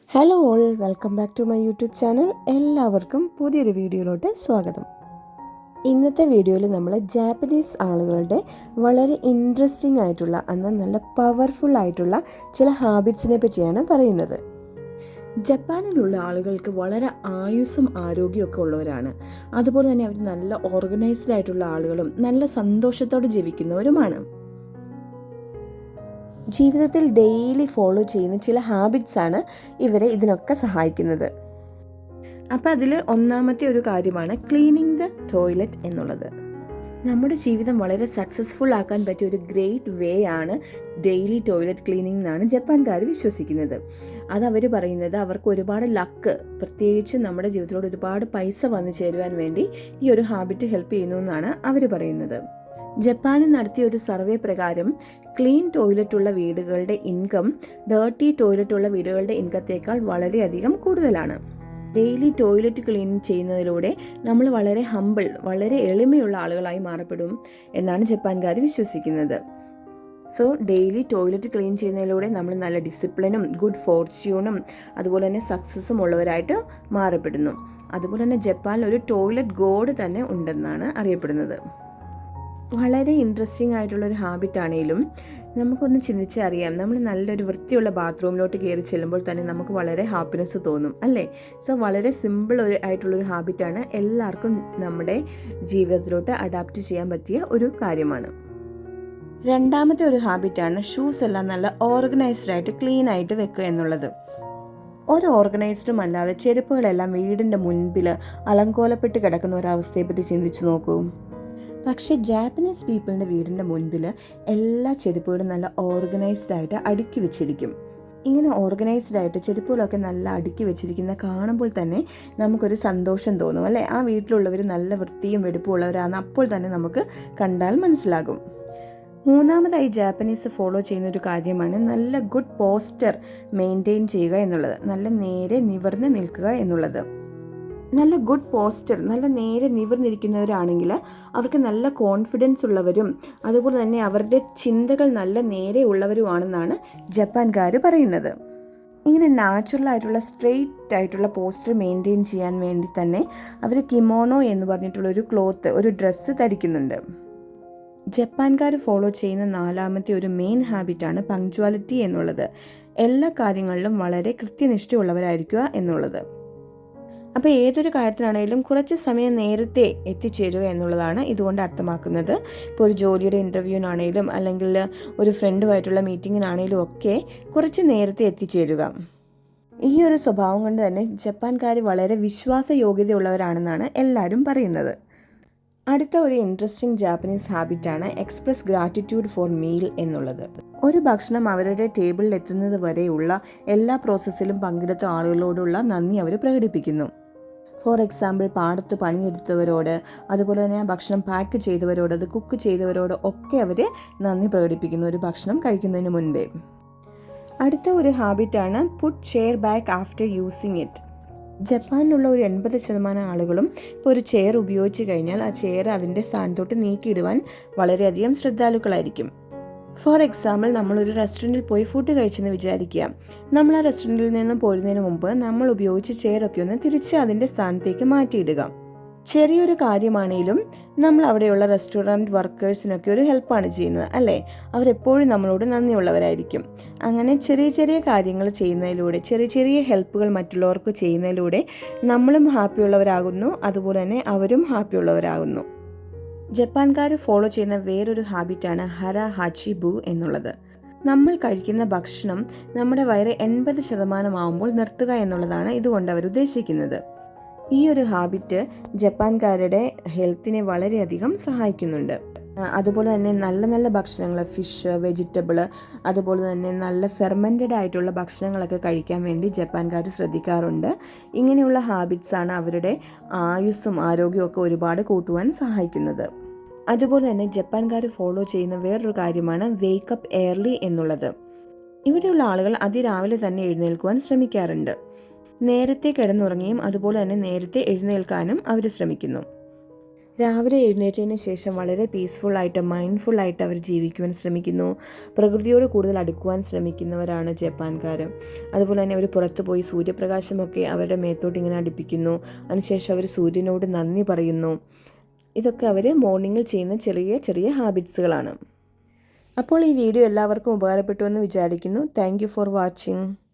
Hello all, welcome back to my YouTube channel. എല്ലാവർക്കും പുതിയൊരു വീഡിയോയിലോട്ട് സ്വാഗതം. ഇന്നത്തെ വീഡിയോയിൽ നമ്മൾ ജാപ്പനീസ് ആളുകളുടെ വളരെ ഇൻട്രസ്റ്റിംഗ് ആയിട്ടുള്ള എന്നാൽ നല്ല പവർഫുൾ ആയിട്ടുള്ള ചില ഹാബിറ്റ്സിനെ പറ്റിയാണ് പറയുന്നത്. ജപ്പാനിലുള്ള ആളുകൾക്ക് വളരെ ആയുസ്സും ആരോഗ്യമൊക്കെ ഉള്ളവരാണ്. അതുപോലെ തന്നെ അവർ നല്ല ഓർഗനൈസ്ഡ് ആയിട്ടുള്ള ആളുകളും നല്ല സന്തോഷത്തോടെ ജീവിക്കുന്നവരുമാണ്. ജീവിതത്തിൽ ഡെയിലി ഫോളോ ചെയ്യുന്ന ചില ഹാബിറ്റ്സാണ് ഇവരെ ഇതിനൊക്കെ സഹായിക്കുന്നത്. അപ്പോൾ അതിൽ ഒന്നാമത്തെ ഒരു കാര്യമാണ് ക്ലീനിങ് ദ ടോയ്ലറ്റ് എന്നുള്ളത്. നമ്മുടെ ജീവിതം വളരെ സക്സസ്ഫുൾ ആക്കാൻ പറ്റിയ ഒരു ഗ്രേറ്റ് വേ ആണ് ഡെയിലി ടോയ്ലറ്റ് ക്ലീനിങ് എന്നാണ് ജപ്പാൻകാർ വിശ്വസിക്കുന്നത്. അതവർ പറയുന്നത് അവർക്ക് ഒരുപാട് ലക്ക്, പ്രത്യേകിച്ച് നമ്മുടെ ജീവിതത്തിലോട് ഒരുപാട് പൈസ വന്നു ചേരുവാൻ വേണ്ടി ഈ ഒരു ഹാബിറ്റ് ഹെൽപ്പ് ചെയ്യുന്നു എന്നാണ് അവർ പറയുന്നത്. ജപ്പാനിൽ നടത്തിയ ഒരു സർവേ പ്രകാരം ക്ലീൻ ടോയ്ലറ്റ് ഉള്ള വീടുകളുടെ ഇൻകം ഡേർട്ടി ടോയ്ലറ്റ് ഉള്ള വീടുകളുടെ ഇൻകത്തേക്കാൾ വളരെയധികം കൂടുതലാണ്. ഡെയിലി ടോയ്ലറ്റ് ക്ലീൻ ചെയ്യുന്നതിലൂടെ നമ്മൾ വളരെ ഹമ്പിൾ, വളരെ എളിമയുള്ള ആളുകളായി മാറപ്പെടും എന്നാണ് ജപ്പാൻകാർ വിശ്വസിക്കുന്നത്. സോ ഡെയിലി ടോയ്ലറ്റ് ക്ലീൻ ചെയ്യുന്നതിലൂടെ നമ്മൾ നല്ല ഡിസിപ്ലിനും ഗുഡ് ഫോർച്യൂണും അതുപോലെ തന്നെ സക്സസ്സും ഉള്ളവരായിട്ട് മാറപ്പെടുന്നു. അതുപോലെ തന്നെ ജപ്പാനിൽ ഒരു ടോയ്ലറ്റ് ഗോഡ് തന്നെ ഉണ്ടെന്നാണ് അറിയപ്പെടുന്നത്. വളരെ ഇൻട്രസ്റ്റിംഗ് ആയിട്ടുള്ളൊരു ഹാബിറ്റ് ആണെങ്കിലും നമുക്കൊന്ന് ചിന്തിച്ചറിയാം. നമ്മൾ നല്ലൊരു വൃത്തിയുള്ള ബാത്റൂമിലോട്ട് കയറി ചെല്ലുമ്പോൾ തന്നെ നമുക്ക് വളരെ ഹാപ്പിനെസ് തോന്നും, അല്ലേ? സോ വളരെ സിമ്പിൾ ആയിട്ടുള്ളൊരു ഹാബിറ്റാണ്, എല്ലാവർക്കും നമ്മുടെ ജീവിതത്തിലോട്ട് അഡാപ്റ്റ് ചെയ്യാൻ പറ്റിയ ഒരു കാര്യമാണ്. രണ്ടാമത്തെ ഒരു ഹാബിറ്റാണ് ഷൂസ് എല്ലാം നല്ല ഓർഗനൈസ്ഡ് ആയിട്ട് ക്ലീൻ ആയിട്ട് വെക്കുക എന്നുള്ളത്. ഒരു ഓർഗനൈസ്ഡും അല്ലാതെ ചെരുപ്പുകളെല്ലാം വീടിൻ്റെ മുൻപിൽ അലങ്കോലപ്പെട്ട് കിടക്കുന്ന ഒരവസ്ഥയെപ്പറ്റി ചിന്തിച്ചു നോക്കൂ. പക്ഷേ ജാപ്പനീസ് പീപ്പിളിൻ്റെ വീടിൻ്റെ മുൻപിൽ എല്ലാ ചെരുപ്പുകളും നല്ല ഓർഗനൈസ്ഡ് ആയിട്ട് അടുക്കി വെച്ചിരിക്കും. ഇങ്ങനെ ഓർഗനൈസ്ഡ് ആയിട്ട് ചെരുപ്പുകളൊക്കെ നല്ല അടുക്കി വെച്ചിരിക്കുന്ന കാണുമ്പോൾ തന്നെ നമുക്കൊരു സന്തോഷം തോന്നും, അല്ലേ? ആ വീട്ടിലുള്ളവർ നല്ല വൃത്തിയും വെടുപ്പും ഉള്ളവരാണ് അപ്പോൾ തന്നെ നമുക്ക് കണ്ടാൽ മനസ്സിലാകും. മൂന്നാമതായി ജാപ്പനീസ് ഫോളോ ചെയ്യുന്ന ഒരു കാര്യമാണ് നല്ല ഗുഡ് പോസ്റ്റർ മെയിൻറ്റെയിൻ ചെയ്യുക എന്നുള്ളത്. നല്ല നേരെ നിവർന്ന് നിൽക്കുക എന്നുള്ളത്. നല്ല ഗുഡ് പോസ്റ്റർ, നല്ല നേരെ നിവർന്നിരിക്കുന്നവരാണെങ്കിൽ അവർക്ക് നല്ല കോൺഫിഡൻസ് ഉള്ളവരും അതുപോലെ തന്നെ അവരുടെ ചിന്തകൾ നല്ല നേരെ ഉള്ളവരുമാണെന്നാണ് ജപ്പാൻകാർ പറയുന്നത്. ഇങ്ങനെ നാച്ചുറൽ ആയിട്ടുള്ള സ്ട്രെയിറ്റ് ആയിട്ടുള്ള പോസ്റ്റർ മെയിൻറ്റെയിൻ ചെയ്യാൻ വേണ്ടി തന്നെ അവർ കിമോണോ എന്ന് പറഞ്ഞിട്ടുള്ളൊരു ക്ലോത്ത്, ഒരു ഡ്രസ്സ് ധരിക്കുന്നുണ്ട്. ജപ്പാൻകാർ ഫോളോ ചെയ്യുന്ന നാലാമത്തെ ഒരു മെയിൻ ഹാബിറ്റാണ് പങ്ക്ച്വാലിറ്റി എന്നുള്ളത്. എല്ലാ കാര്യങ്ങളിലും വളരെ കൃത്യനിഷ്ഠയുള്ളവരായിരിക്കുക എന്നുള്ളത്. അപ്പോൾ ഏതൊരു കാര്യത്തിലാണെങ്കിലും കുറച്ച് സമയം നേരത്തെ എത്തിച്ചേരുക എന്നുള്ളതാണ് ഇതുകൊണ്ട് അർത്ഥമാക്കുന്നത്. ഇപ്പോൾ ഒരു ജോലിയുടെ ഇൻ്റർവ്യൂവിനാണെങ്കിലും അല്ലെങ്കിൽ ഒരു ഫ്രണ്ടുമായിട്ടുള്ള മീറ്റിങ്ങിനാണെങ്കിലും ഒക്കെ കുറച്ച് നേരത്തെ എത്തിച്ചേരുക. ഈ ഒരു സ്വഭാവം കൊണ്ട് തന്നെ ജപ്പാൻകാർ വളരെ വിശ്വാസയോഗ്യതയുള്ളവരാണെന്നാണ് എല്ലാവരും പറയുന്നത്. അടുത്ത ഒരു ഇൻട്രസ്റ്റിംഗ് ജാപ്പനീസ് ഹാബിറ്റാണ് എക്സ്പ്രസ് ഗ്രാറ്റിറ്റ്യൂഡ് ഫോർ മീൽ എന്നുള്ളത്. ഒരു ഭക്ഷണം അവരുടെ ടേബിളിൽ എത്തുന്നത് വരെയുള്ള എല്ലാ പ്രോസസ്സിലും പങ്കെടുത്ത ആളുകളോടുള്ള നന്ദി അവർ പ്രകടിപ്പിക്കുന്നു. ഫോർ എക്സാമ്പിൾ, പാടത്ത് പണിയെടുത്തവരോട്, അതുപോലെ തന്നെ ആ ഭക്ഷണം പാക്ക് ചെയ്തവരോട്, അത് കുക്ക് ചെയ്തവരോട് ഒക്കെ അവർ നന്ദി പ്രകടിപ്പിക്കുന്നു ഒരു ഭക്ഷണം കഴിക്കുന്നതിന് മുൻപേ. അടുത്ത ഒരു ഹാബിറ്റാണ് put chair back after using it. ജപ്പാനിലുള്ള ഒരു 80% ആളുകളും ഇപ്പോൾ ഒരു ചെയർ ഉപയോഗിച്ച് കഴിഞ്ഞാൽ ആ ചെയർ അതിൻ്റെ സ്ഥാനത്തോട്ട് നീക്കിയിടുവാൻ വളരെയധികം ശ്രദ്ധാലുക്കളായിരിക്കും. ഫോർ എക്സാമ്പിൾ, നമ്മളൊരു റെസ്റ്റോറൻറ്റിൽ പോയി ഫുഡ് കഴിച്ചെന്ന് വിചാരിക്കുക. നമ്മൾ ആ റെസ്റ്റോറൻറ്റിൽ നിന്ന് പോരുന്നതിന് മുമ്പ് നമ്മൾ ഉപയോഗിച്ച ചെയറൊക്കെ ഒന്ന് തിരിച്ച് അതിൻ്റെ സ്ഥാനത്തേക്ക് മാറ്റിയിടുക. ചെറിയൊരു കാര്യമാണെങ്കിലും നമ്മൾ അവിടെയുള്ള റെസ്റ്റോറൻറ്റ് വർക്കേഴ്സിനൊക്കെ ഒരു ഹെൽപ്പാണ് ചെയ്യുന്നത്, അല്ലേ? അവരെപ്പോഴും നമ്മളോട് നന്ദിയുള്ളവരായിരിക്കും. അങ്ങനെ ചെറിയ ചെറിയ കാര്യങ്ങൾ ചെയ്യുന്നതിലൂടെ, ചെറിയ ചെറിയ ഹെൽപ്പുകൾ മറ്റുള്ളവർക്ക് ചെയ്യുന്നതിലൂടെ നമ്മളും ഹാപ്പിയുള്ളവരാകുന്നു, അതുപോലെ തന്നെ അവരും ഹാപ്പിയുള്ളവരാകുന്നു. ജപ്പാൻകാർ ഫോളോ ചെയ്യുന്ന വേറൊരു ഹാബിറ്റാണ് ഹര ഹാച്ചി ബു എന്നുള്ളത്. നമ്മൾ കഴിക്കുന്ന ഭക്ഷണം നമ്മുടെ വയറ് 80% ആവുമ്പോൾ നിർത്തുക എന്നുള്ളതാണ് ഇതുകൊണ്ട് അവർ ഉദ്ദേശിക്കുന്നത്. ഈ ഒരു ഹാബിറ്റ് ജപ്പാൻകാരുടെ ഹെൽത്തിനെ വളരെയധികം സഹായിക്കുന്നുണ്ട്. അതുപോലെ തന്നെ നല്ല നല്ല ഭക്ഷണങ്ങൾ, ഫിഷ്, വെജിറ്റബിൾ, അതുപോലെ തന്നെ നല്ല ഫെർമെൻറ്റഡ് ആയിട്ടുള്ള ഭക്ഷണങ്ങളൊക്കെ കഴിക്കാൻ വേണ്ടി ജപ്പാൻകാർ ശ്രദ്ധിക്കാറുണ്ട്. ഇങ്ങനെയുള്ള ഹാബിറ്റ്സാണ് അവരുടെ ആയുസ്സും ആരോഗ്യവും ഒക്കെ ഒരുപാട് കൂട്ടുവാൻ സഹായിക്കുന്നത്. അതുപോലെ തന്നെ ജപ്പാൻകാർ ഫോളോ ചെയ്യുന്ന വേറൊരു കാര്യമാണ് വേക്കപ്പ് എയർലി എന്നുള്ളത്. ഇവിടെയുള്ള ആളുകൾ അതിരാവിലെ തന്നെ എഴുന്നേൽക്കുവാൻ ശ്രമിക്കാറുണ്ട്. നേരത്തെ കിടന്നുറങ്ങിയും അതുപോലെ തന്നെ നേരത്തെ എഴുന്നേൽക്കാനും അവർ ശ്രമിക്കുന്നു. രാവിലെ എഴുന്നേറ്റതിന് ശേഷം വളരെ പീസ്ഫുള്ളായിട്ട് മൈൻഡ്ഫുള്ളായിട്ട് അവർ ജീവിക്കുവാൻ ശ്രമിക്കുന്നു. പ്രകൃതിയോട് കൂടുതൽ അടുക്കുവാൻ ശ്രമിക്കുന്നവരാണ് ജപ്പാൻകാർ. അതുപോലെ തന്നെ അവർ പുറത്തു പോയി സൂര്യപ്രകാശമൊക്കെ അവരുടെ മേത്തോട്ട് ഇങ്ങനെ അടുപ്പിക്കുന്നു. അതിനുശേഷം അവർ സൂര്യനോട് നന്ദി പറയുന്നു. ഇതൊക്കെ അവർ മോർണിംഗിൽ ചെയ്യുന്ന ചെറിയ ചെറിയ ഹാബിറ്റ്സുകളാണ്. അപ്പോൾ ഈ വീഡിയോ എല്ലാവർക്കും ഉപകാരപ്പെട്ടു എന്ന് വിചാരിക്കുന്നു. Thank you for watching.